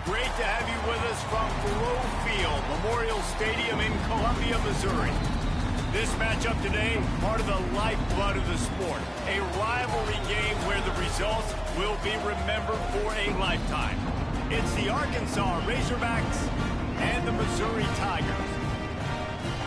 Great to have you with us from Faurot Field, Memorial Stadium in Columbia, Missouri. This matchup today, part of the lifeblood of the sport. A rivalry game where the results will be remembered for a lifetime. It's the Arkansas Razorbacks and the Missouri Tigers.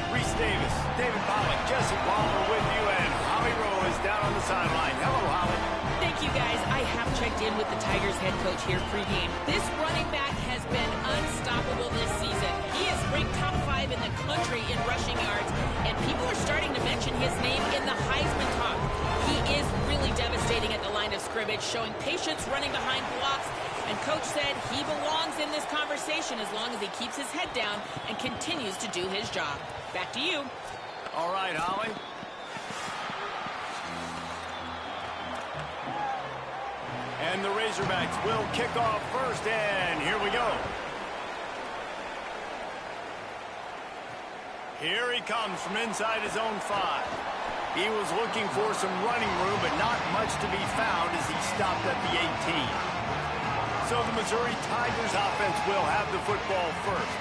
Reese Davis, David Pollack, Jesse Palmer with you, and Holly Rowe is down on the sideline. Hello, Holly. Thank you, guys. I have checked in with the Tigers head coach here pregame. This running back has been unstoppable this season. He is ranked top 5 in the country in rushing yards, and people are starting to mention his name in the Heisman talk. He is really devastating at the line of scrimmage, showing patience running behind blocks, and Coach said he belongs in this conversation as long as he keeps his head down and continues to do his job. Back to you. All right, Holly. And the Razorbacks will kick off first, and here we go. Here he comes from inside his own 5. He was looking for some running room, but not much to be found as he stopped at the 18. So the Missouri Tigers offense will have the football first.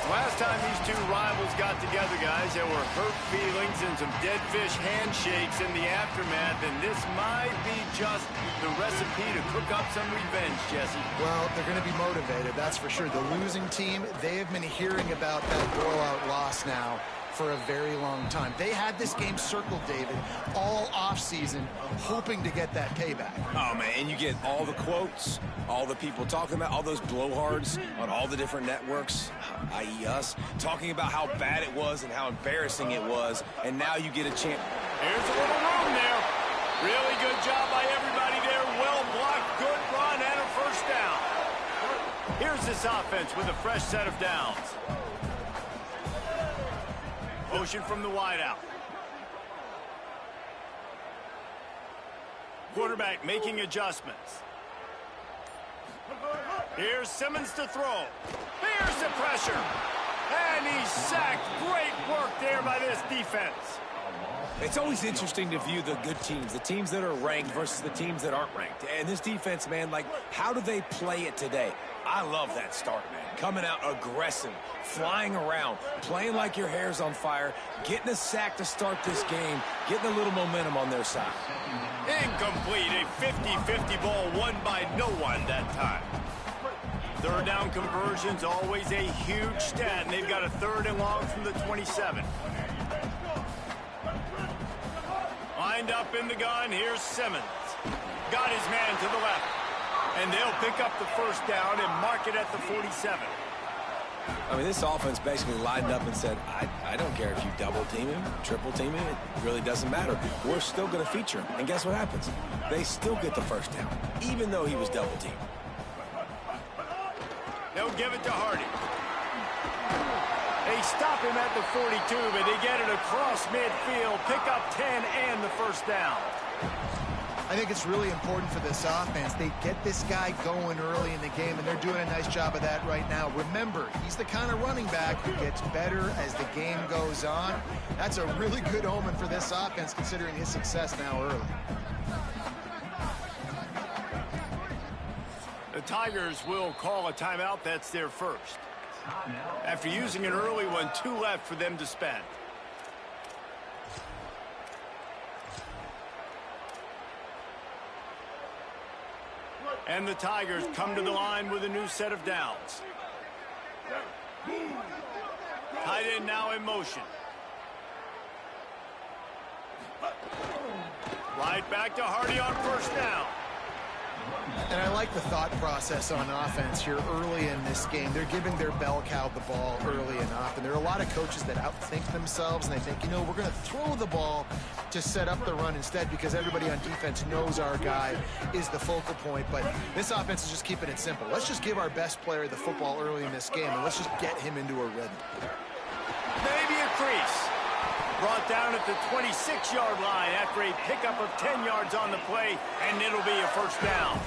Last time these two rivals got together, guys, there were hurt feelings and some dead fish handshakes in the aftermath, and this might be just the recipe to cook up some revenge, Jesse. Well, they're going to be motivated, that's for sure. The losing team, they have been hearing about that blowout loss now for a very long time. They had this game circled, David, all offseason, hoping to get that payback. Oh, man, and you get all the quotes, all the people talking about, all those blowhards on all the different networks, i.e. us, talking about how bad it was and how embarrassing it was, and now you get a chance. Here's a little room there. Really good job by everybody there. Well blocked, good run, and a first down. Here's this offense with a fresh set of downs. Motion from the wideout. Quarterback making adjustments. Here's Simmons to throw. Here's the pressure. And he's sacked. Great work there by this defense. It's always interesting to view the good teams, the teams that are ranked versus the teams that aren't ranked. And this defense, man, like, how do they play it today? I love that start, man. Coming out aggressive, flying around, playing like your hair's on fire, getting a sack to start this game, getting a little momentum on their side. Incomplete, a 50-50 ball won by no one that time. Third down conversions, always a huge stat, and they've got a 3rd and long from the 27. Lined up in the gun, here's Simmons. Got his man to the left. And they'll pick up the first down and mark it at the 47. I mean, this offense basically lined up and said, I don't care if you double team him, triple team him, it really doesn't matter. We're still going to feature him. And guess what happens? They still get the first down, even though he was double teamed. They'll give it to Hardy. They stop him at the 42, but they get it across midfield, pick up 10 and the first down. I think it's really important for this offense. They get this guy going early in the game, and they're doing a nice job of that right now. Remember, he's the kind of running back who gets better as the game goes on. That's a really good omen for this offense, considering his success now early. The Tigers will call a timeout. That's their first. After using an early one, 2 left for them to spend. And the Tigers come to the line with a new set of downs. Tight end now in motion. Right back to Hardy on first down. And I like the thought process on offense here early in this game. They're giving their bell cow the ball early enough. And there are a lot of coaches that outthink themselves, and they think, you know, we're going to throw the ball to set up the run instead because everybody on defense knows our guy is the focal point. But this offense is just keeping it simple. Let's just give our best player the football early in this game, and let's just get him into a rhythm. Maybe a crease. Brought down at the 26-yard line after a pickup of 10 yards on the play, and it'll be a first down.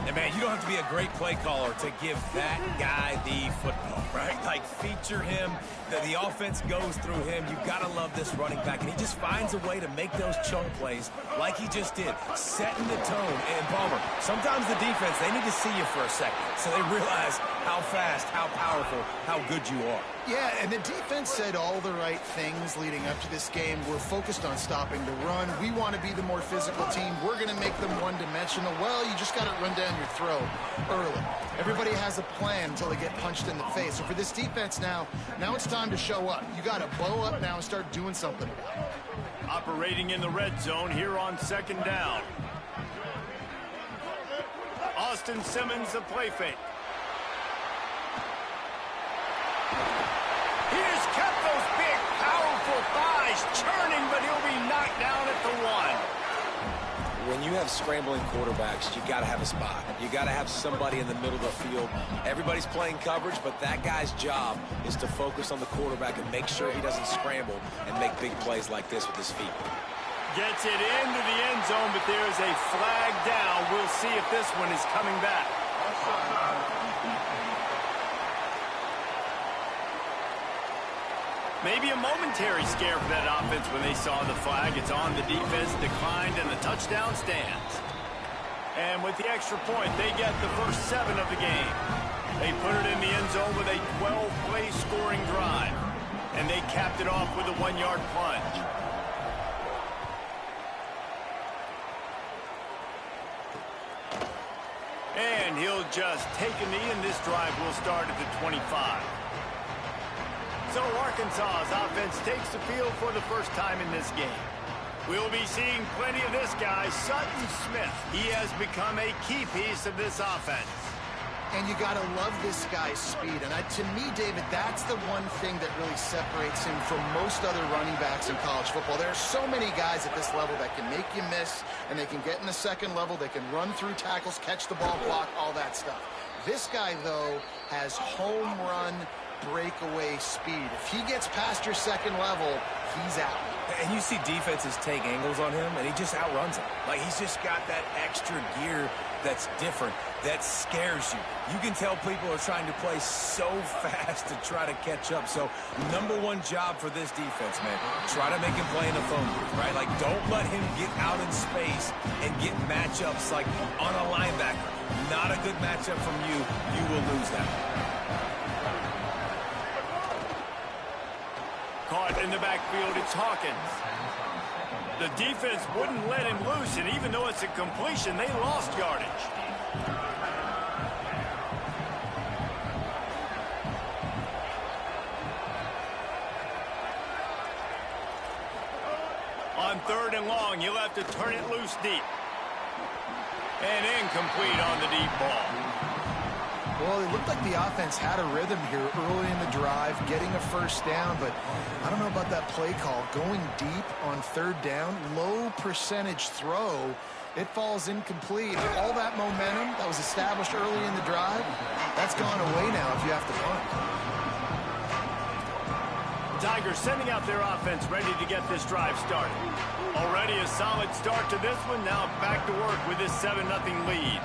And, man, you don't have to be a great play caller to give that guy the football, right? Like, feature him. The offense goes through him. You've got to love this running back. And he just finds a way to make those chunk plays like he just did, setting the tone. And, Palmer, sometimes the defense, they need to see you for a second so they realize how fast, how powerful, how good you are. Yeah, and the defense said all the right things leading up to this game. We're focused on stopping the run. We want to be the more physical team. We're going to make them one-dimensional. Well, you just got to run down your throat early. Everybody has a plan until they get punched in the face. So for this defense now it's time to show up. You got to blow up now and start doing something about it. Operating in the red zone here on 2nd down. Austin Simmons, the play fake. He has kept those big, powerful thighs churning, but he'll be knocked down at the 1. When you have scrambling quarterbacks, you got to have a spot. You got to have somebody in the middle of the field. Everybody's playing coverage, but that guy's job is to focus on the quarterback and make sure he doesn't scramble and make big plays like this with his feet. Gets it into the end zone, but there's a flag down. We'll see if this one is coming back. Maybe a momentary scare for that offense when they saw the flag. It's on, the defense declined, and the touchdown stands. And with the extra point, they get the first 7 of the game. They put it in the end zone with a 12-play scoring drive. And they capped it off with a 1-yard plunge. And he'll just take a knee, and this drive will start at the 25. So Arkansas's offense takes the field for the first time in this game. We'll be seeing plenty of this guy, Sutton Smith. He has become a key piece of this offense. And you got to love this guy's speed. And to me, David, that's the one thing that really separates him from most other running backs in college football. There are so many guys at this level that can make you miss, and they can get in the second level. They can run through tackles, catch the ball, block, all that stuff. This guy, though, has home run breakaway speed. If he gets past your second level, he's out. And you see defenses take angles on him, and he just outruns them. Like, he's just got that extra gear that's different, that scares you. You can tell people are trying to play so fast to try to catch up. So, #1 job for this defense, man. Try to make him play in the phone booth, right? Like, don't let him get out in space and get matchups like on a linebacker. Not a good matchup from you. You will lose that. Caught in the backfield, it's Hawkins. The defense wouldn't let him loose, and even though it's a completion, they lost yardage. On 3rd and long, he'll have to turn it loose deep. And incomplete on the deep ball. Well, it looked like the offense had a rhythm here early in the drive, getting a first down, but I don't know about that play call. Going deep on 3rd down, low percentage throw, it falls incomplete. All that momentum that was established early in the drive, that's gone away now if you have to punt. Tigers sending out their offense ready to get this drive started. Already a solid start to this one, now back to work with this 7-0 lead.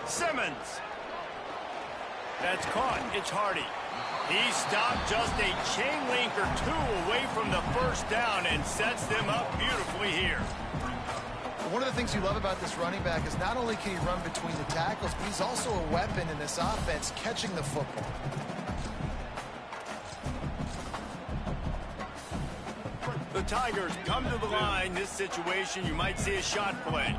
Simmons. That's caught. It's Hardy. He stopped just a chain link or 2 away from the first down and sets them up beautifully here. One of the things you love about this running back is not only can he run between the tackles, but he's also a weapon in this offense, catching the football. The Tigers come to the line. This situation, you might see a shot play.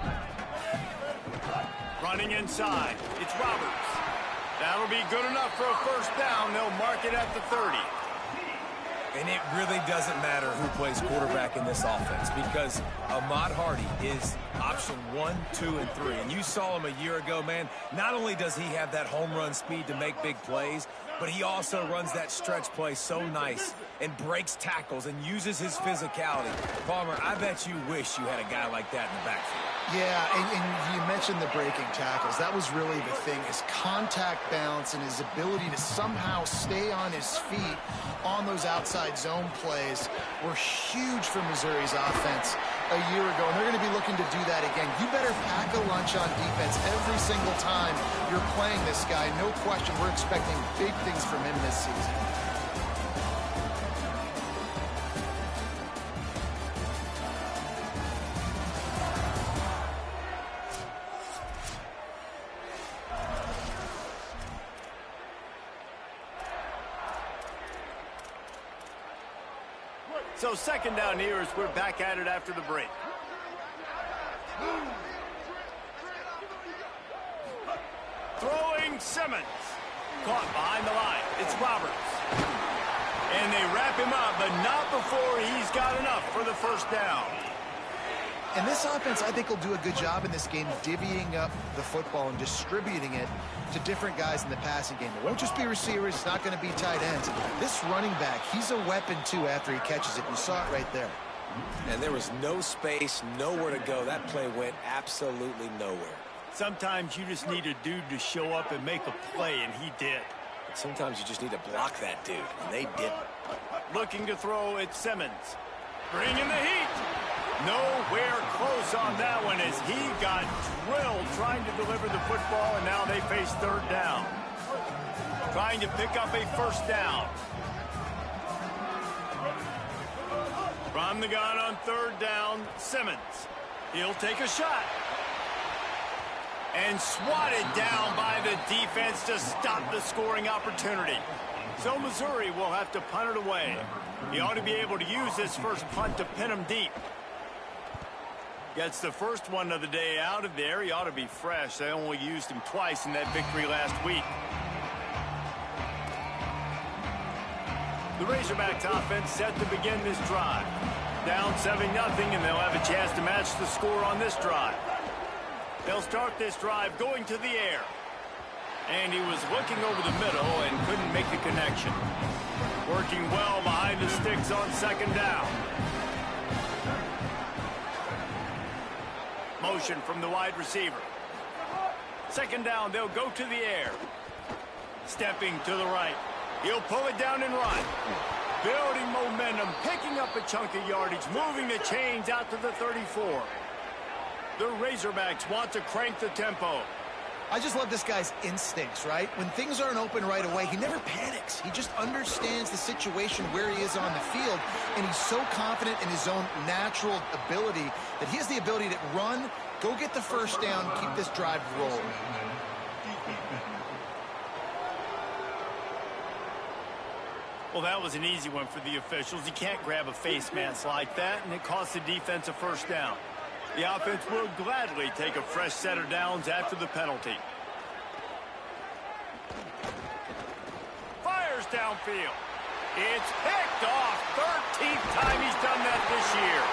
Running inside, it's Roberts. That'll be good enough for a first down. They'll mark it at the 30. And it really doesn't matter who plays quarterback in this offense because Ahmad Hardy is option 1, 2, and 3. And you saw him a year ago, man. Not only does he have that home run speed to make big plays, but he also runs that stretch play so nice and breaks tackles and uses his physicality. Palmer, I bet you wish you had a guy like that in the backfield. Yeah, and you mentioned the breaking tackles. That was really the thing. His contact balance and his ability to somehow stay on his feet on those outside zone plays were huge for Missouri's offense a year ago, and they're going to be looking to do that again. You better pack a lunch on defense every single time you're playing this guy. No question, we're expecting big things from him this season. So second down here as we're back at it after the break. Throwing Simmons. Caught behind the line. It's Roberts. And they wrap him up, but not before he's got enough for the first down. And this offense, I think, will do a good job in this game divvying up the football and distributing it to different guys in the passing game. It won't just be receivers. It's not going to be tight ends. This running back, he's a weapon, too, after he catches it. You saw it right there. And there was no space, nowhere to go. That play went absolutely nowhere. Sometimes you just need a dude to show up and make a play, and he did. But sometimes you just need to block that dude, and they didn't. Looking to throw at Simmons. Bringing the heat. Nowhere close on that one as he got drilled trying to deliver the football, and now they face third down. Trying to pick up a first down. From the gun on third down, Simmons. He'll take a shot. And swatted down by the defense to stop the scoring opportunity. So Missouri will have to punt it away. He ought to be able to use this first punt to pin him deep. Gets the first one of the day out of there. He ought to be fresh. They only used him twice in that victory last week. The Razorbacks offense set to begin this drive. Down 7-0, and they'll have a chance to match the score on this drive. They'll start this drive going to the air. And he was looking over the middle and couldn't make the connection. Working well behind the sticks on second down. Motion from the wide receiver. Second down, they'll go to the air. Stepping to the right. He'll pull it down and run. Building momentum, picking up a chunk of yardage, moving the chains out to the 34. The Razorbacks want to crank the tempo. I just love this guy's instincts, right? When things aren't open right away, he never panics. He just understands the situation where he is on the field, and he's so confident in his own natural ability that he has the ability to run, go get the first down, keep this drive rolling. Well, that was an easy one for the officials. You can't grab a face mask like that, and it costs the defense a first down. The offense will gladly take a fresh set of downs after the penalty. Fires downfield. It's picked off. 13th time he's done that this year.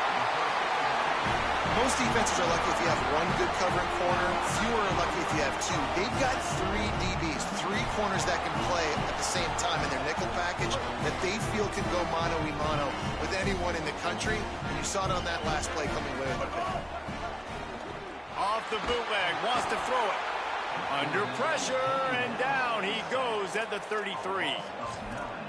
Most defenses are lucky if you have one good covering corner. Fewer are lucky if you have two. They've got 3 DBs, 3 corners that can play at the same time in their nickel package that they feel can go mano-a-mano with anyone in the country. And you saw it on that last play coming away with it. Off the bootleg, wants to throw it. Under pressure, and down he goes at the 33.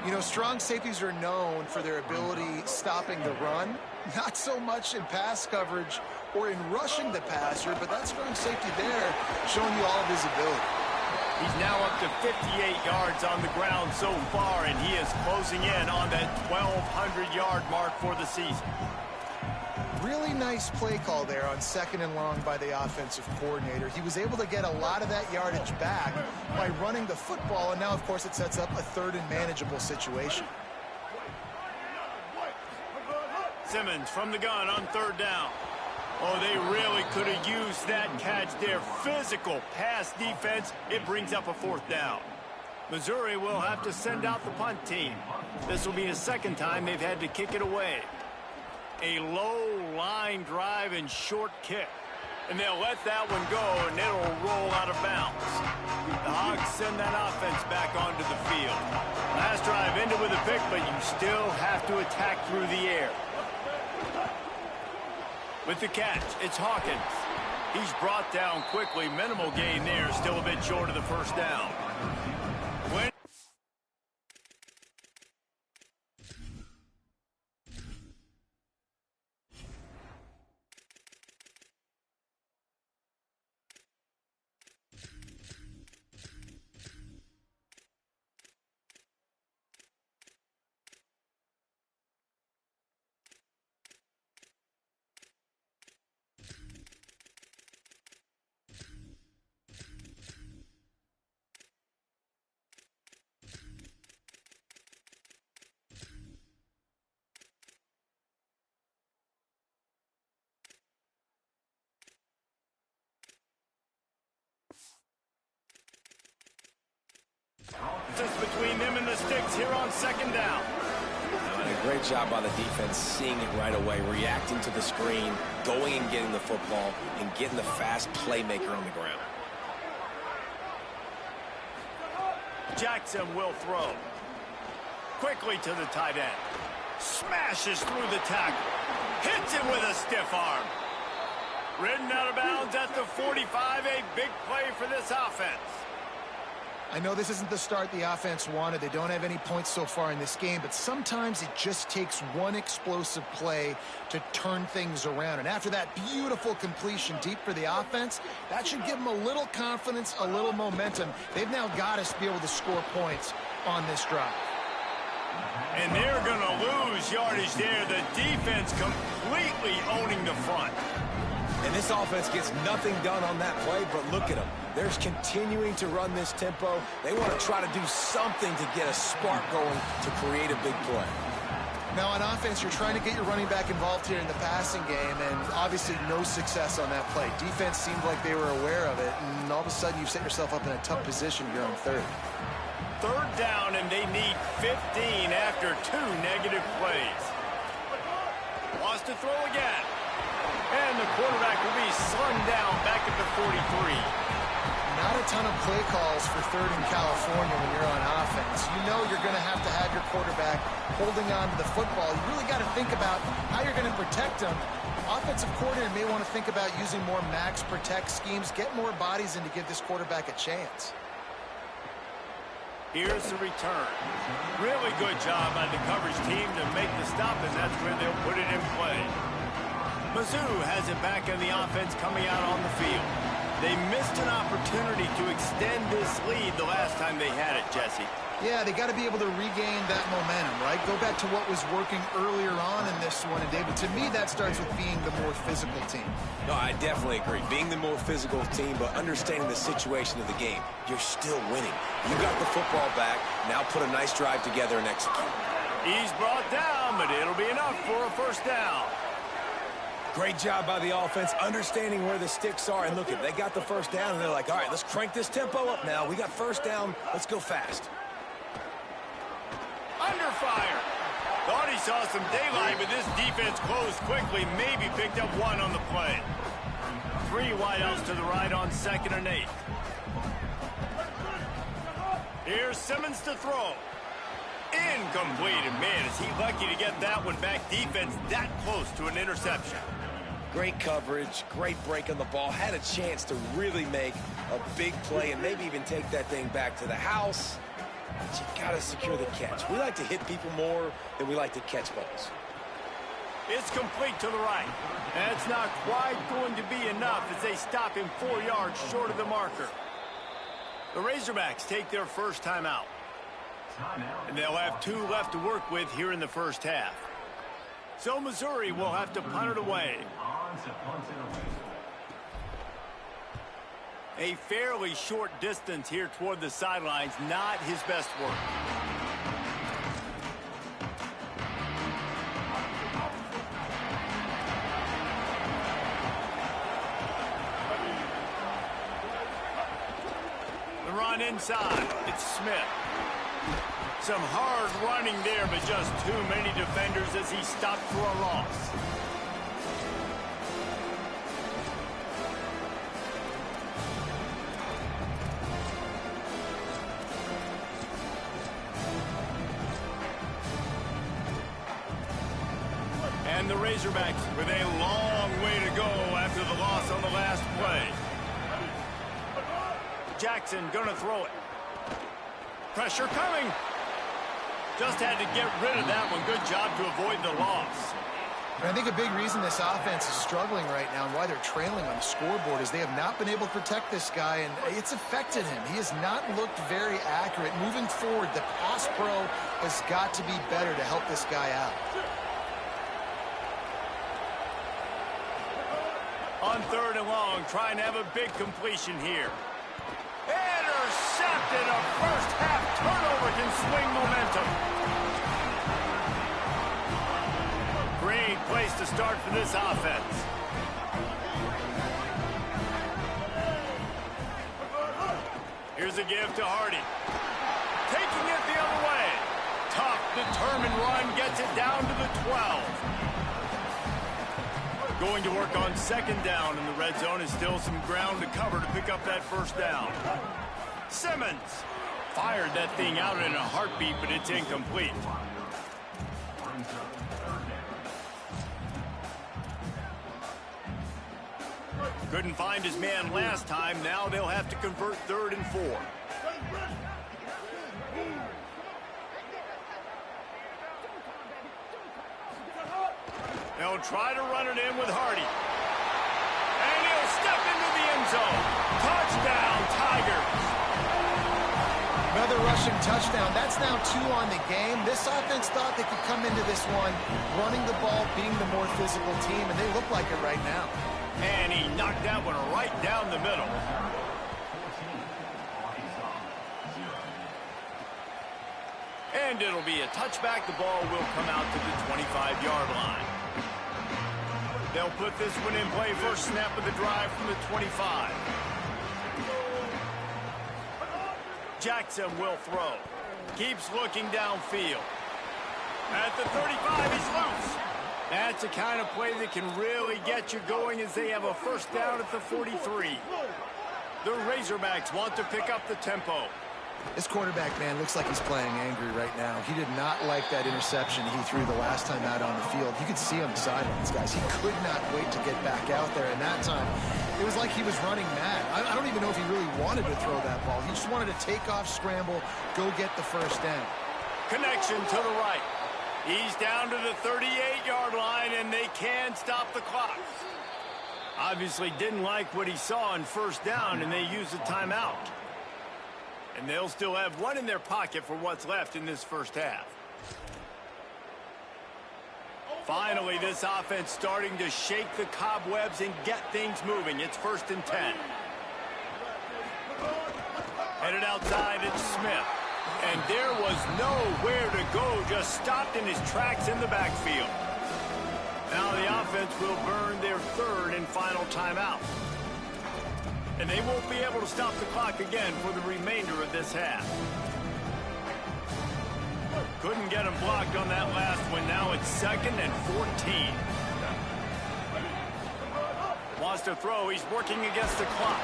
You know, strong safeties are known for their ability stopping the run. Not so much in pass coverage or in rushing the passer, but that strong safety there showing you all of his ability. He's now up to 58 yards on the ground so far, and he is closing in on that 1,200-yard mark for the season. Really nice play call there on second and long by the offensive coordinator. He was able to get a lot of that yardage back by running the football, and now, of course, it sets up a third and manageable situation. Simmons from the gun on third down. Oh, they really could have used that catch there. Physical pass defense. It brings up a fourth down. Missouri will have to send out the punt team. This will be the second time they've had to kick it away. A low line drive and short kick. And they'll let that one go, and it'll roll out of bounds. The Hogs send that offense back onto the field. Last drive ended with a pick, but you still have to attack through the air. With the catch, it's Hawkins. He's brought down quickly. Minimal gain there, still a bit short of the first down. between them and the sticks here on second down. And a great job by the defense seeing it right away, reacting to the screen, going and getting the football, and getting the fast playmaker on the ground. Jackson will throw. Quickly to the tight end. Smashes through the tackle. Hits him with a stiff arm. Ridden out of bounds at the 45. A big play for this offense. I know this isn't the start the offense wanted. They don't have any points so far in this game, but sometimes it just takes one explosive play to turn things around. And after that beautiful completion deep for the offense, that should give them a little confidence, a little momentum. They've now got us to be able to score points on this drive. And they're going to lose yardage there. The defense completely owning the front. And this offense gets nothing done on that play, but look at them. They're continuing to run this tempo. They want to try to do something to get a spark going to create a big play. Now on offense, you're trying to get your running back involved here in the passing game, and obviously no success on that play. Defense seemed like they were aware of it, and all of a sudden you've set yourself up in a tough position here on third. Third down, and they need 15 after 2 negative plays. Wants to throw again. And the quarterback will be slung down back at the 43. Not a ton of play calls for third in California when you're on offense. You know you're going to have your quarterback holding on to the football. You really got to think about how you're going to protect him. Offensive coordinator may want to think about using more max protect schemes, get more bodies in to give this quarterback a chance. Here's the return. Really good job by the coverage team to make the stop, and that's where they'll put it in play. Mizzou has it back in the offense coming out on the field. They missed an opportunity to extend this lead the last time they had it, Jesse. Yeah, they got to be able to regain that momentum, right? Go back to what was working earlier on in this one. And, David, to me, that starts with being the more physical team. No, I definitely agree. Being the more physical team, but understanding the situation of the game. You're still winning. You got the football back. Now put a nice drive together and execute. He's brought down, but it'll be enough for a first down. Great job by the offense, understanding where the sticks are. And look, they got the first down, and they're like, all right, let's crank this tempo up now. We got first down. Let's go fast. Under fire. Thought he saw some daylight, but this defense closed quickly. Maybe picked up one on the play. 3 wideouts to the right on 2nd and 8. Here's Simmons to throw. Incomplete. And man, is he lucky to get that one back. Defense that close to an interception. Great coverage, great break on the ball. Had a chance to really make a big play and maybe even take that thing back to the house. But you got to secure the catch. We like to hit people more than we like to catch balls. It's complete to the right. That's not quite going to be enough as they stop him 4 yards short of the marker. The Razorbacks take their first timeout. And they'll have 2 left to work with here in the first half. So Missouri will have to punt it away. A fairly short distance here toward the sidelines, not his best work. The run inside, it's Smith. Some hard running there, but just too many defenders as he stopped for a loss. And the Razorbacks with a long way to go after the loss on the last play. Jackson gonna throw it. Pressure coming. Just had to get rid of that one. Good job to avoid the loss. And I think a big reason this offense is struggling right now and why they're trailing on the scoreboard is they have not been able to protect this guy, and it's affected him. He has not looked very accurate. Moving forward, the pass pro has got to be better to help this guy out. On 3rd and long, trying to have a big completion here. Intercepted. A first half turnover can swing momentum. Great place to start for this offense. Here's a give to Hardy. taking it the other way. Tough, determined run gets it down to the 12. Going to work on second down in the red zone is still some ground to cover to pick up that first down. Simmons fired that thing out in a heartbeat, but it's incomplete. Couldn't find his man last time. Now they'll have to convert 3rd and 4. They'll try to run it in with Hardy. And he'll step into the end zone. Touchdown, Tigers. Another rushing touchdown. That's now 2 on the game. This offense thought they could come into this one running the ball, being the more physical team, and they look like it right now. And he knocked that one right down the middle. And it'll be a touchback. The ball will come out to the 25-yard line. They'll put this one in play. First snap of the drive from the 25. Jackson will throw. Keeps looking downfield. At the 35, he's loose. That's the kind of play that can really get you going as they have a first down at the 43. The Razorbacks want to pick up the tempo. This quarterback, man, looks like he's playing angry right now. He did not like that interception he threw the last time out on the field. You could see on the sidelines, guys. He could not wait to get back out there. And that time, it was like he was running mad. I don't even know if he really wanted to throw that ball. He just wanted to take off, scramble, go get the first down. Connection to the right. He's down to the 38-yard line, and they can stop the clock. Obviously didn't like what he saw on first down, and they used the timeout. And they'll still have one in their pocket for what's left in this first half. Finally, this offense starting to shake the cobwebs and get things moving. It's 1st and 10. Headed outside, it's Smith. And there was nowhere to go, just stopped in his tracks in the backfield. Now the offense will burn their 3rd and final timeout. And they won't be able to stop the clock again for the remainder of this half. Couldn't get him blocked on that last one. Now it's 2nd and 14. Wants to throw. He's working against the clock.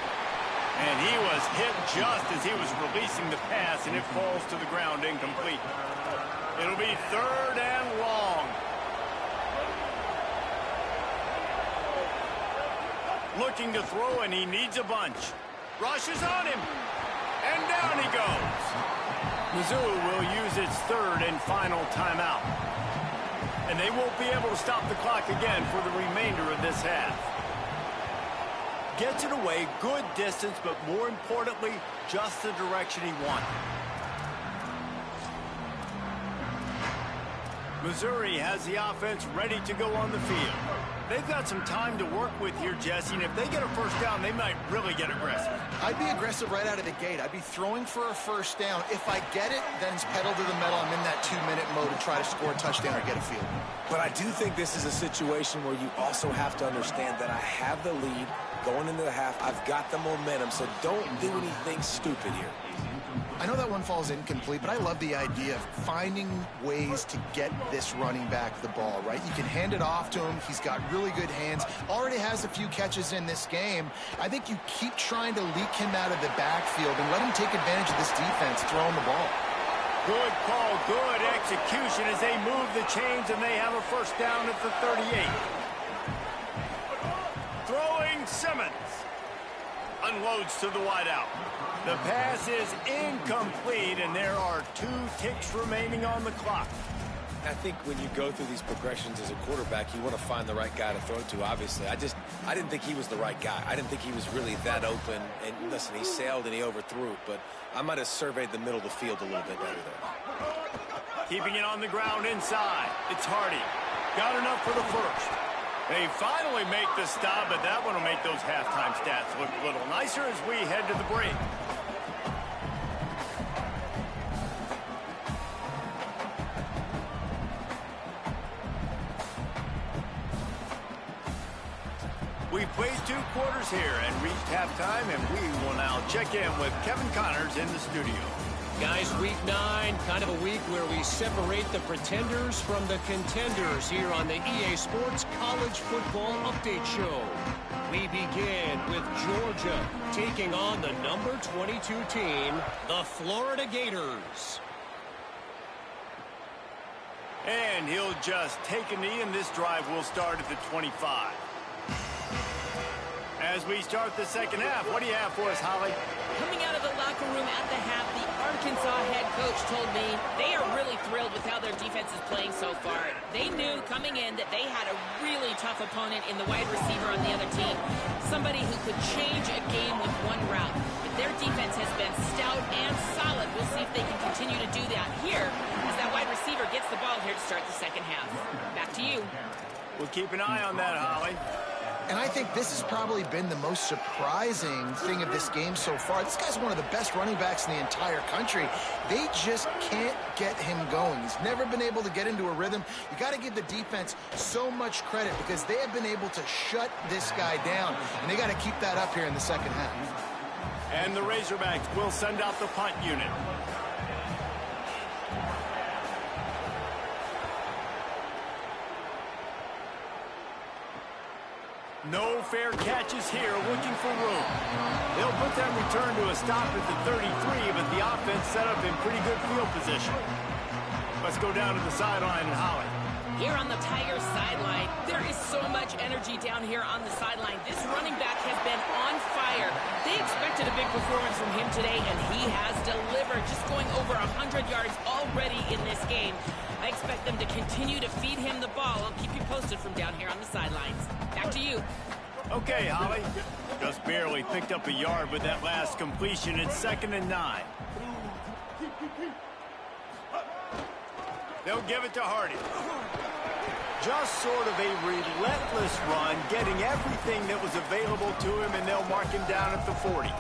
And he was hit just as he was releasing the pass, and it falls to the ground incomplete. It'll be 3rd and long. Looking to throw, and he needs a bunch. Rushes on him. And down he goes. Mizzou will use its 3rd and final timeout. And they won't be able to stop the clock again for the remainder of this half. Gets it away, good distance, but more importantly, just the direction he wanted. Missouri has the offense ready to go on the field. They've got some time to work with here, Jesse, and if they get a first down, they might really get aggressive. I'd be aggressive right out of the gate. I'd be throwing for a first down. If I get it, then it's pedal to the metal. I'm in that 2-minute mode to try to score a touchdown or get a field. But I do think this is a situation where you also have to understand that I have the lead going into the half. I've got the momentum, so don't do anything stupid here. I know that one falls incomplete, but I love the idea of finding ways to get this running back the ball, right? You can hand it off to him. He's got really good hands. Already has a few catches in this game. I think you keep trying to leak him out of the backfield and let him take advantage of this defense throwing the ball. Good call, good execution as they move the chains, and they have a first down at the 38. Throwing Simmons. Unloads to the wideout. The pass is incomplete, and there are 2 ticks remaining on the clock. I think when you go through these progressions as a quarterback, you want to find the right guy to throw to, obviously. I didn't think he was the right guy. I didn't think he was really that open. And listen, he sailed and he overthrew it, but I might have surveyed the middle of the field a little bit better there. Keeping it on the ground inside. It's Hardy. Got enough for the first. They finally make the stop, but that one will make those halftime stats look a little nicer as we head to the break. We've played 2 quarters here and reached halftime, and we will now check in with Kevin Connors in the studio. Guys, week 9, kind of a week where we separate the pretenders from the contenders here on the EA Sports College Football Update Show. We begin with Georgia taking on the number 22 team, the Florida Gators. And he'll just take a knee, and this drive will start at the 25. As we start the second half, what do you have for us, Holly? Coming out of the locker room at the half, the Arkansas head coach told me they are really thrilled with how their defense is playing so far. They knew coming in that they had a really tough opponent in the wide receiver on the other team, somebody who could change a game with one route. But their defense has been stout and solid. We'll see if they can continue to do that here as that wide receiver gets the ball here to start the second half. Back to you. We'll keep an eye on that, Holly. And I think this has probably been the most surprising thing of this game so far. This guy's one of the best running backs in the entire country. They just can't get him going. He's never been able to get into a rhythm. You got to give the defense so much credit because they have been able to shut this guy down. And they got to keep that up here in the second half. And the Razorbacks will send out the punt unit. No fair catches here, looking for room. They'll put that return to a stop at the 33, but the offense set up in pretty good field position. Let's go down to the sideline and Holly. Here on the Tigers sideline, there is so much energy down here on the sideline. This running back has been on fire. They expected a big performance from him today, and he has delivered, just going over 100 yards already in this game. I expect them to continue to feed him the ball. I'll keep you posted from down here on the sidelines. Back to you. Okay, Holly. Just barely picked up a yard with that last completion. It's 2nd and 9. They'll give it to Hardy. Just sort of a relentless run, getting everything that was available to him, and they'll mark him down at the 40.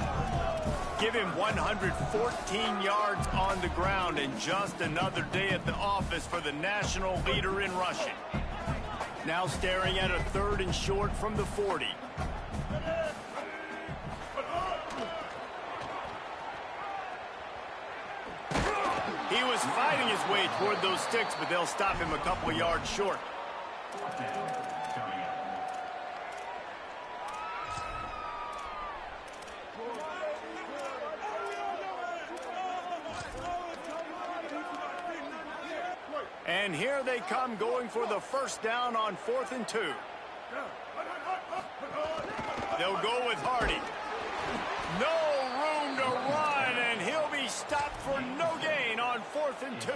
Give him 114 yards on the ground, and just another day at the office for the national leader in rushing. Now staring at a 3rd and short from the 40. He was fighting his way toward those sticks, but they'll stop him a couple of yards short. And here they come, going for the first down on 4th and 2. They'll go with Hardy. No room to run, and he'll be stopped for no gain on 4th and 2.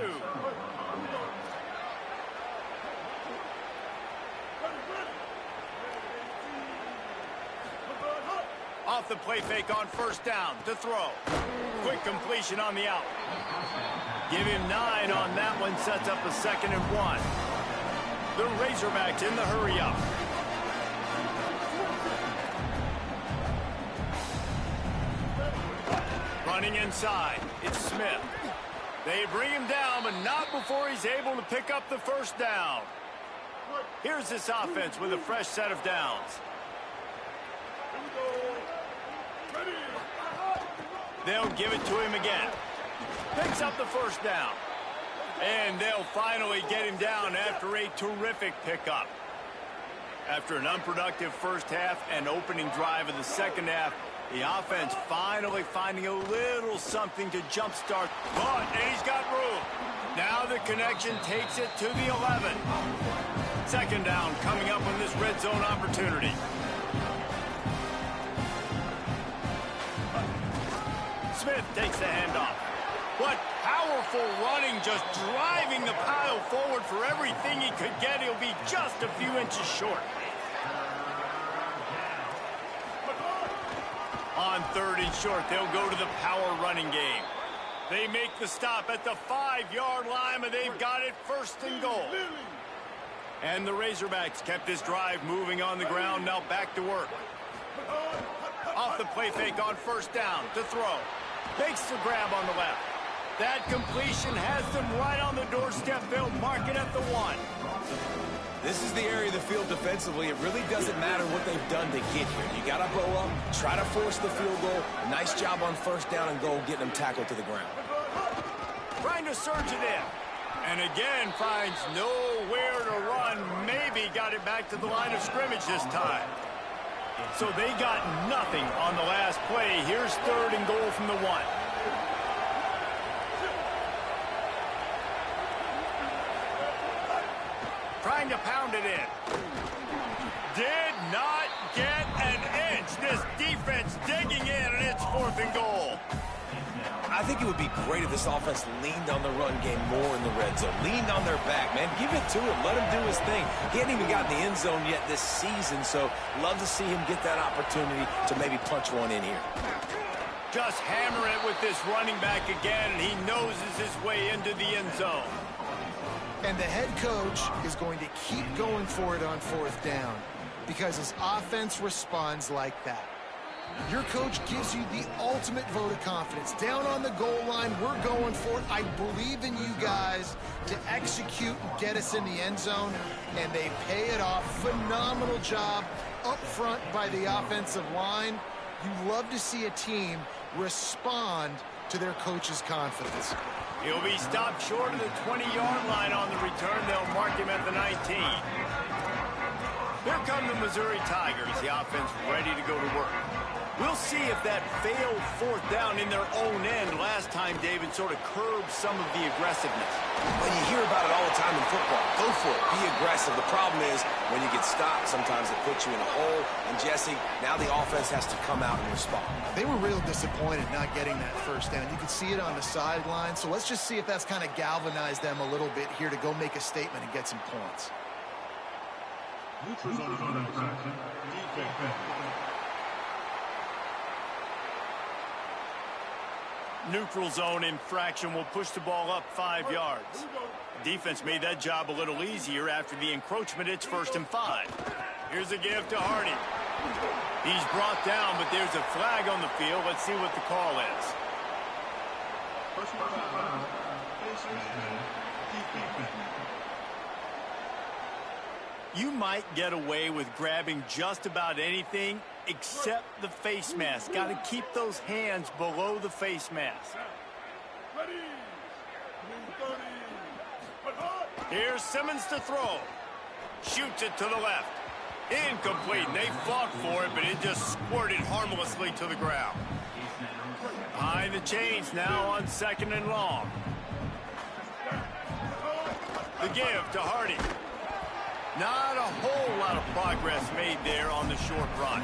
Off the play fake on first down to throw. Quick completion on the out. Give him 9 on that one, sets up a 2nd and 1. The Razorbacks in the hurry up. Running inside, it's Smith. They bring him down, but not before he's able to pick up the first down. Here's this offense with a fresh set of downs. They'll give it to him again. Picks up the first down. And they'll finally get him down after a terrific pickup. After an unproductive first half and opening drive of the second half, the offense finally finding a little something to jumpstart. But, and he's got room. Now the connection takes it to the 11. 2nd down coming up on this red zone opportunity. Smith takes the handoff. What powerful running, just driving the pile forward for everything he could get. He'll be just a few inches short. On 3rd and short, they'll go to the power running game. They make the stop at the 5-yard line, but they've got it 1st and goal. And the Razorbacks kept this drive moving on the ground, now back to work. Off the play fake on first down to throw. Makes the grab on the left. That completion has them right on the doorstep. They'll mark it at the 1. This is the area of the field defensively. It really doesn't matter what they've done to get here. You got to blow up, try to force the field goal. Nice job on first down and goal, getting them tackled to the ground. Trying to surge it in. And again finds nowhere to run. Maybe got it back to the line of scrimmage this time. So they got nothing on the last play. Here's 3rd and goal from the 1. Trying to pound it in. Did not get an inch. This defense digging in, and it's 4th and goal. I think it would be great if this offense leaned on the run game more in the red zone. Leaned on their back, man. Give it to him. Let him do his thing. He hadn't even gotten the end zone yet this season, so love to see him get that opportunity to maybe punch one in here. Just hammer it with this running back again, and he noses his way into the end zone. And the head coach is going to keep going for it on 4th down because his offense responds like that. Your coach gives you the ultimate vote of confidence. Down on the goal line, we're going for it. I believe in you guys to execute and get us in the end zone, and they pay it off. Phenomenal job up front by the offensive line. You love to see a team respond to their coach's confidence. He'll be stopped short of the 20-yard line on the return. They'll mark him at the 19. Here come the Missouri Tigers. The offense ready to go to work. We'll see if that failed 4th down in their own end last time, David, sort of curbed some of the aggressiveness. Well, you hear about it all the time in football. Go for it. Be aggressive. The problem is when you get stopped, sometimes it puts you in a hole. And, Jesse, now the offense has to come out and respond. They were real disappointed not getting that 1st down. You could see it on the sideline. So let's just see if that's kind of galvanized them a little bit here to go make a statement and get some points. Neutral zone infraction will push the ball up 5 yards. Defense made that job a little easier after the encroachment. It's 1st and 5. Here's a give to Hardy. He's brought down, but there's a flag on the field. Let's see what the call is. You might get away with grabbing just about anything except the face mask. Got to keep those hands below the face mask. Here's Simmons to throw. Shoots it to the left. Incomplete. They fought for it, but it just squirted harmlessly to the ground. Behind the chains now on 2nd and long. The give to Hardy. Not a whole lot of progress made there on the short run.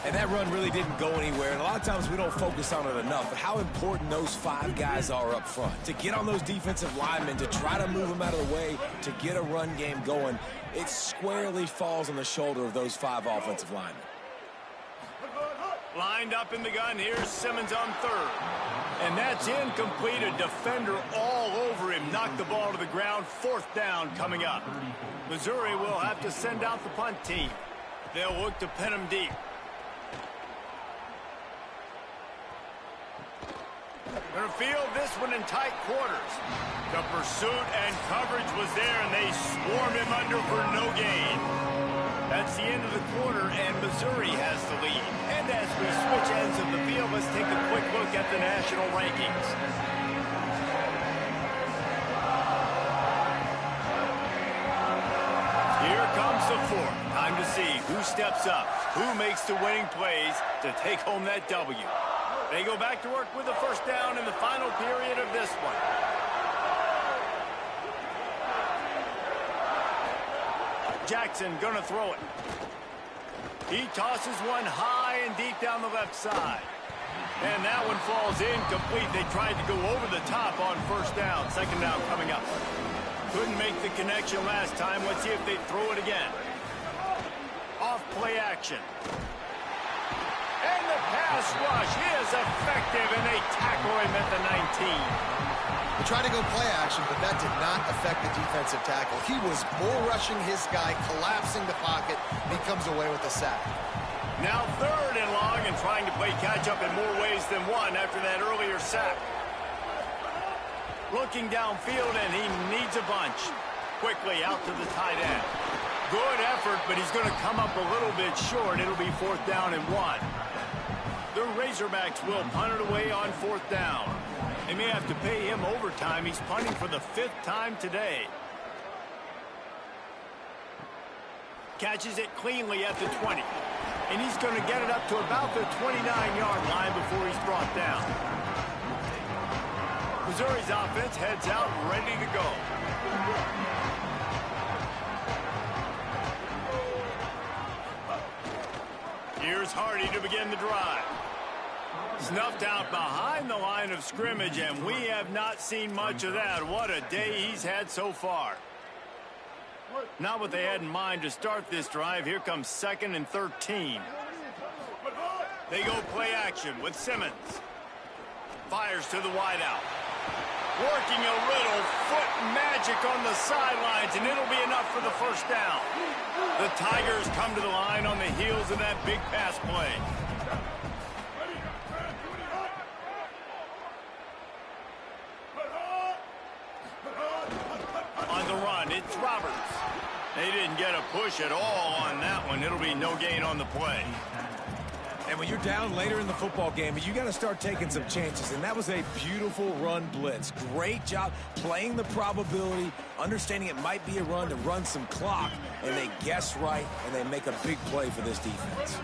And that run really didn't go anywhere. And a lot of times we don't focus on it enough. But how important those 5 guys are up front. To get on those defensive linemen, to try to move them out of the way, to get a run game going, it squarely falls on the shoulder of those 5 offensive linemen. Lined up in the gun. Here's Simmons on 3rd. And that's incomplete. A defender all over him. Knocked the ball to the ground. 4th down coming up. Missouri will have to send out the punt team. They'll look to pin him deep. They'll field this one in tight quarters. The pursuit and coverage was there, and they swarm him under for no gain. That's the end of the quarter, and Missouri has the lead. And as we switch ends of the field, let's take a quick look at the national rankings. Here comes the 4th. Time to see who steps up, who makes the winning plays to take home that W. They go back to work with a 1st down in the final period of this one. Jackson gonna throw it. He tosses one high and deep down the left side. And that one falls incomplete. They tried to go over the top on 1st down. 2nd down coming up. Couldn't make the connection last time. Let's see if they throw it again. Off play action. And the pass rush is effective, and they tackle him at the 19. They tried to go play action, but that did not affect the defensive tackle. He was bull rushing his guy, collapsing the pocket, and he comes away with a sack. Now 3rd and long, and trying to play catch-up in more ways than one after that earlier sack. Looking downfield, and he needs a bunch. Quickly out to the tight end. Good effort, but he's going to come up a little bit short. It'll be 4th down and 1. The Razorbacks will punt it away on 4th down. They may have to pay him overtime. He's punting for the 5th time today. Catches it cleanly at the 20. And he's going to get it up to about the 29-yard line before he's brought down. Missouri's offense heads out ready to go. Here's Hardy to begin the drive. Snuffed out behind the line of scrimmage, and we have not seen much of that. What a day he's had so far. Not what they had in mind to start this drive. Here comes 2nd and 13. They go play action with Simmons. Fires to the wideout. Working a little foot magic on the sidelines, and it'll be enough for the first down. The Tigers come to the line on the heels of that big pass play. On the run, it's Roberts. They didn't get a push at all on that one. It'll be no gain on the play. And when you're down later in the football game, you got to start taking some chances. And that was a beautiful run blitz. Great job playing the probability, understanding it might be a run to run some clock. And they guess right, and they make a big play for this defense.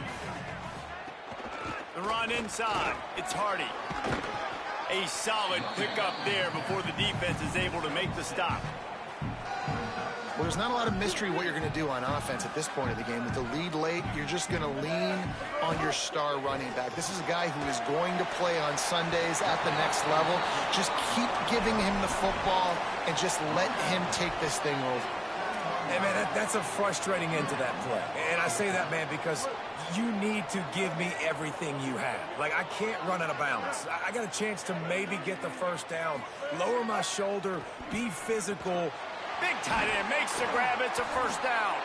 The run inside. It's Hardy. A solid pickup there before the defense is able to make the stop. Well, there's not a lot of mystery what you're going to do on offense at this point of the game. With the lead late, you're just going to lean on your star running back. This is a guy who is going to play on Sundays at the next level. Just keep giving him the football and just let him take this thing over. Hey, man, that's a frustrating end to that play. And I say that, man, because you need to give me everything you have. Like, I can't run out of bounds. I got a chance to maybe get the first down, lower my shoulder, be physical. Big tight end makes the grab. It's a first down.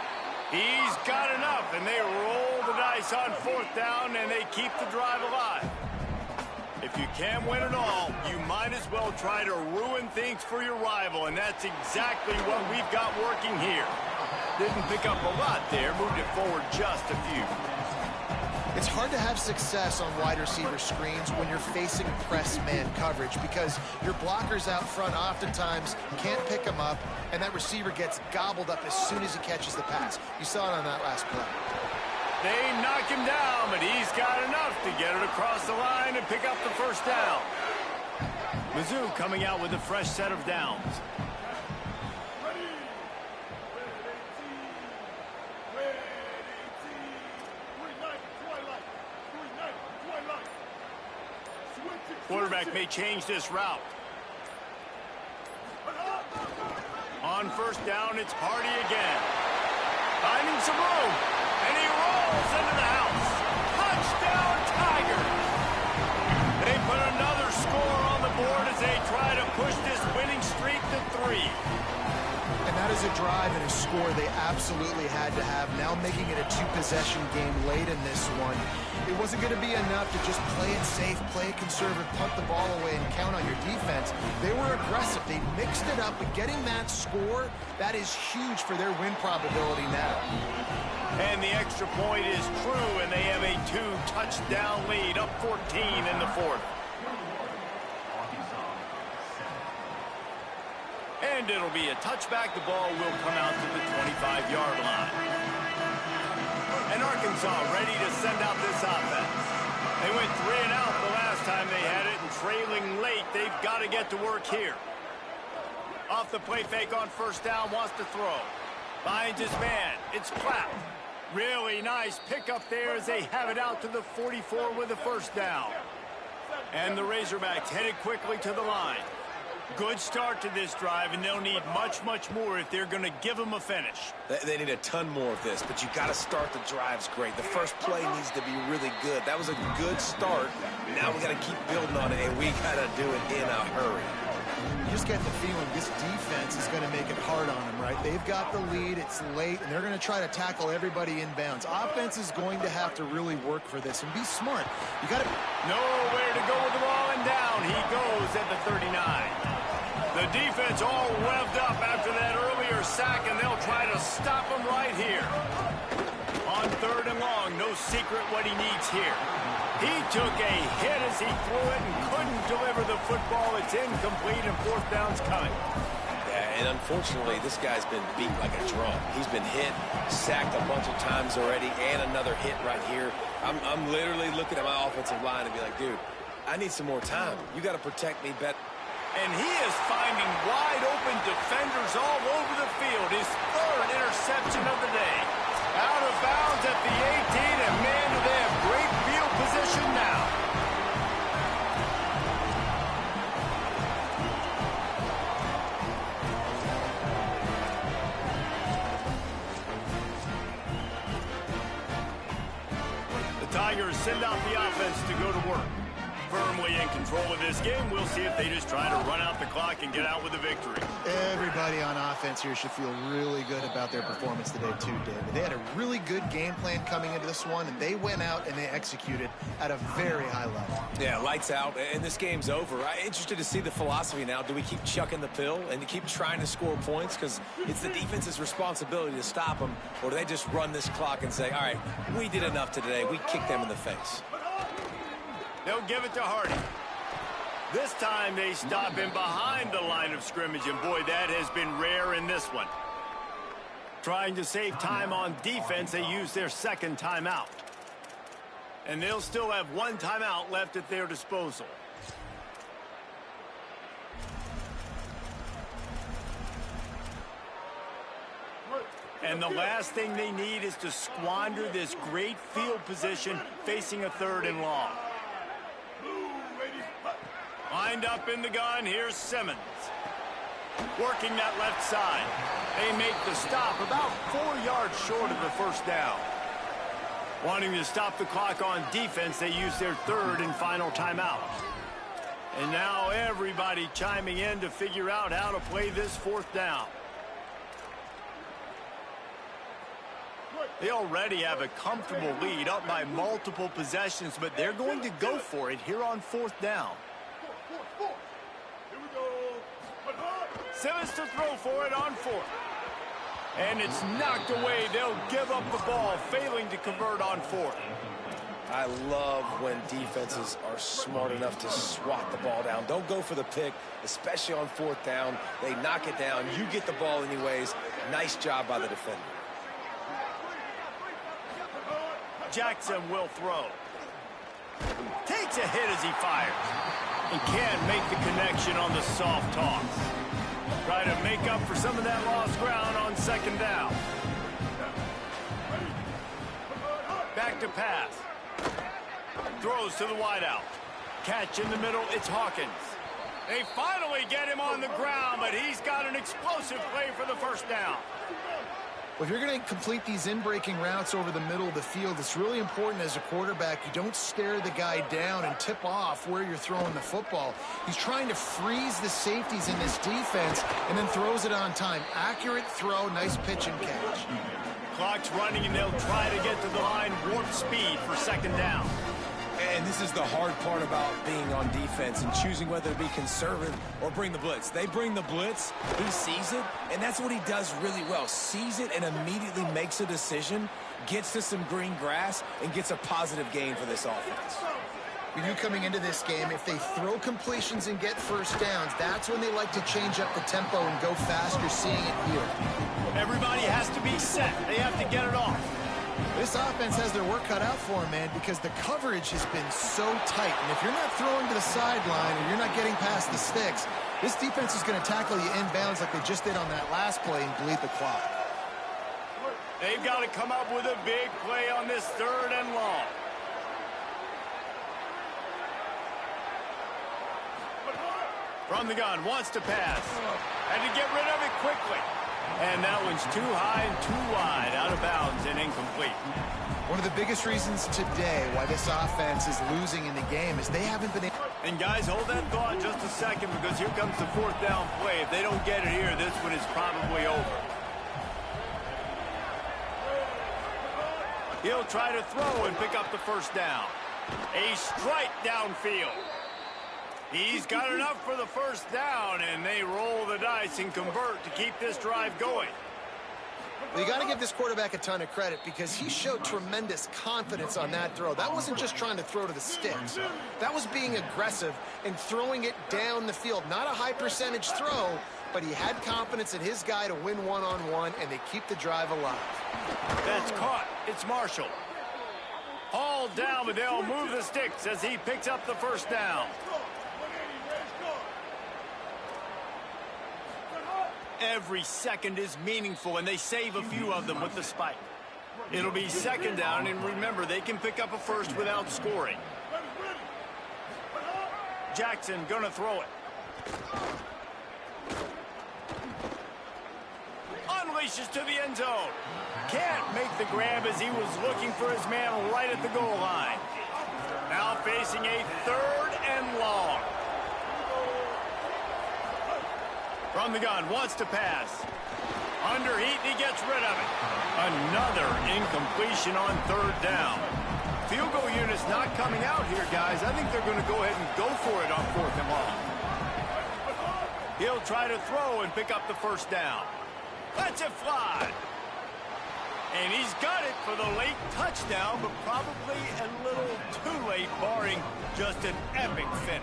He's got enough, and they roll the dice on 4th down, and they keep the drive alive. If you can't win it all, you might as well try to ruin things for your rival, and that's exactly what we've got working here. Didn't pick up a lot there, moved it forward just a few. It's hard to have success on wide receiver screens when you're facing press man coverage because your blockers out front oftentimes can't pick them up, and that receiver gets gobbled up as soon as he catches the pass. You saw it on that last play. They knock him down, but he's got enough to get it across the line and pick up the first down. Mizzou coming out with a fresh set of downs. Quarterback may change this route. On first down, it's Hardy again. Finding some room, and he rolls into the house. Touchdown, Tigers! They put another score on the board as they try to push this winning streak to 3. And that is a drive and a score they absolutely had to have. Now making it a 2-possession game late in this one. It wasn't going to be enough to just play it safe, play it conservative, punt the ball away, and count on your defense. They were aggressive. They mixed it up, but getting that score, that is huge for their win probability now. And the extra point is true, and they have a 2-touchdown lead, up 14 in the 4th. And it'll be a touchback. The ball will come out to the 25-yard line. And Arkansas ready to send out this offense. They went 3 and out the last time they had it, and trailing late, they've got to get to work here. Off the play fake on first down, wants to throw. Finds his man. It's Clapp. Really nice pickup there as they have it out to the 44 with the first down. And the Razorbacks headed quickly to the line. Good start to this drive, and they'll need much, much more if they're going to give them a finish. They need a ton more of this, but you got to start the drives great. The first play needs to be really good. That was a good start. Now we got to keep building on it, and we got to do it in a hurry. You just get the feeling this defense is going to make it hard on them, right? They've got the lead, it's late, and they're going to try to tackle everybody inbounds. Offense is going to have to really work for this and be smart. You got to... Nowhere to go with the ball, and down he goes at the 39. The defense all revved up after that earlier sack, and they'll try to stop him right here. On 3rd and long, no no secret what he needs here. He took a hit as he threw it and couldn't deliver the football. It's incomplete and fourth down's coming. Yeah, and unfortunately, this guy's been beat like a drum. He's been hit, sacked a bunch of times already, and another hit right here. I'm literally looking at my offensive line and be like, dude, I need some more time. You got to protect me better. And he is finding wide-open defenders all over the field. His third interception of the day. Out of bounds at the 18, and man, do they have great field position now. The Tigers send out the offense to go to work. Firmly in control of this game. We'll see if they just try to run out the clock and get out with a victory. Everybody on offense here should feel really good about their performance today too, David. They had a really good game plan coming into this one, and they went out and they executed at a very high level. Yeah, lights out, and this game's over. I'm interested to see the philosophy now. Do we keep chucking the pill and keep trying to score points because it's the defense's responsibility to stop them, or do they just run this clock and say, all right, we did enough today. We kicked them in the face. They'll give it to Hardy. This time they stop him behind the line of scrimmage, and boy, that has been rare in this one. Trying to save time on defense, they use their second timeout. And they'll still have one timeout left at their disposal. And the last thing they need is to squander this great field position facing a third and long. Lined up in the gun, here's Simmons. Working that left side. They make the stop about 4 yards short of the first down. Wanting to stop the clock on defense, they use their third and final timeout. And now everybody chiming in to figure out how to play this fourth down. They already have a comfortable lead, up by multiple possessions, but they're going to go for it here on fourth down. Simmons to throw for it on fourth. And it's knocked away. They'll give up the ball, failing to convert on fourth. I love when defenses are smart enough to swat the ball down. Don't go for the pick, especially on fourth down. They knock it down. You get the ball anyways. Nice job by the defender. Jackson will throw. Takes a hit as he fires. And can't make the connection on the soft toss. Try to make up for some of that lost ground on second down. Back to pass. Throws to the wideout. Catch in the middle, it's Hawkins. They finally get him on the ground, but he's got an explosive play for the first down. Well, if you're going to complete these in-breaking routes over the middle of the field, it's really important as a quarterback you don't stare the guy down and tip off where you're throwing the football. He's trying to freeze the safeties in this defense and then throws it on time. Accurate throw, nice pitch and catch. Clock's running, and they'll try to get to the line warp speed for second down. And this is the hard part about being on defense and choosing whether to be conservative or bring the blitz. They bring the blitz, he sees it, and that's what he does really well. Sees it and immediately makes a decision, gets to some green grass, and gets a positive gain for this offense. When you coming into this game, if they throw completions and get first downs, that's when they like to change up the tempo and go fast. You're seeing it here. Everybody has to be set. They have to get it off. This offense has their work cut out for them, man, because the coverage has been so tight. And if you're not throwing to the sideline or you're not getting past the sticks, this defense is going to tackle you inbounds like they just did on that last play and bleed the clock. They've got to come up with a big play on this third and long. From the gun, wants to pass. Had to get rid of it quickly. And that one's too high and too wide, out of bounds and incomplete. One of the biggest reasons today why this offense is losing in the game is they haven't been able. And guys, hold that thought just a second, because here comes the fourth down play. If they don't get it here, this one is probably over. He'll try to throw and pick up the first down. A strike downfield. He's got enough for the first down, and they roll the dice and convert to keep this drive going. Well, you got to give this quarterback a ton of credit because he showed tremendous confidence on that throw. That wasn't just trying to throw to the sticks. That was being aggressive and throwing it down the field. Not a high percentage throw, but he had confidence in his guy to win one-on-one, and they keep the drive alive. That's caught. It's Marshall. Hauled down, but they'll move the sticks as he picks up the first down. Every second is meaningful, and they save a few of them with the spike. It'll be second down, and remember, they can pick up a first without scoring. Jackson gonna throw it. Unleashes to the end zone. Can't make the grab as he was looking for his man right at the goal line. Now facing a 3rd and long. From the gun, wants to pass. Under heat, he gets rid of it. Another incompletion on 3rd down. Field goal unit's not coming out here, guys. I think they're going to go ahead and go for it on 4th and long. He'll try to throw and pick up the first down. Lets it fly. And he's got it for the late touchdown, but probably a little too late, barring just an epic finish.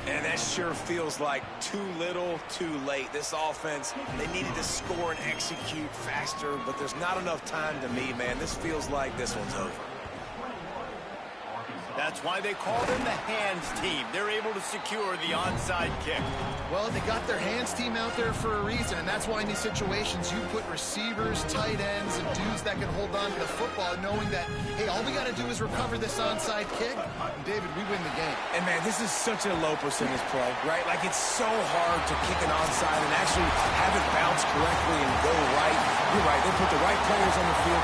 And that sure feels like too little, too late. This offense, they needed to score and execute faster, but there's not enough time to me, man. This feels like this one's over. That's why they call them the hands team. They're able to secure the onside kick. Well, they got their hands team out there for a reason, and that's why in these situations you put receivers, tight ends, and dudes that can hold on to the football, knowing that, hey, all we got to do is recover this onside kick, and David, we win the game. And, man, this is such a low percentage play, right? Like, it's so hard to kick an onside and actually have it bounce correctly and go right. You're right. They put the right players on the field.